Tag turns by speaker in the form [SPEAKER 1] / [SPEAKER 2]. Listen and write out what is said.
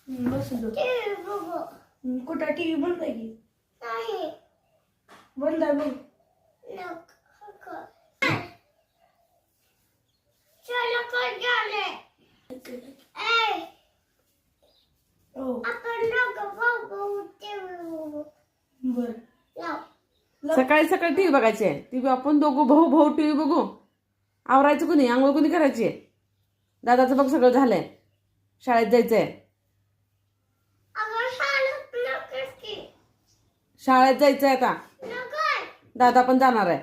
[SPEAKER 1] बस
[SPEAKER 2] TV बघू.
[SPEAKER 1] कुठं TV बंद आहे की
[SPEAKER 2] नाही.
[SPEAKER 1] बंद आहे बघ.
[SPEAKER 2] नको. चला कोण झाले? ए,
[SPEAKER 1] हो
[SPEAKER 2] आपण दोघं बघू टीव्ही बघू.
[SPEAKER 1] बर
[SPEAKER 2] लाव.
[SPEAKER 3] सकाळी सकाळी टीव्ही बघायची आहे. टीव्ही आपण दोघं भाऊ भाऊ टीव्ही बघू. आवरायचं कोणी? आंघोळ कोणी करायची आहे? दादाचं बघ सगळं झालंय. शाळेत जायचंय.
[SPEAKER 2] अगं शाळेत नकोच की.
[SPEAKER 3] शाळेत जायचंय आता.
[SPEAKER 2] नको.
[SPEAKER 3] दादा पण जाणार आहे.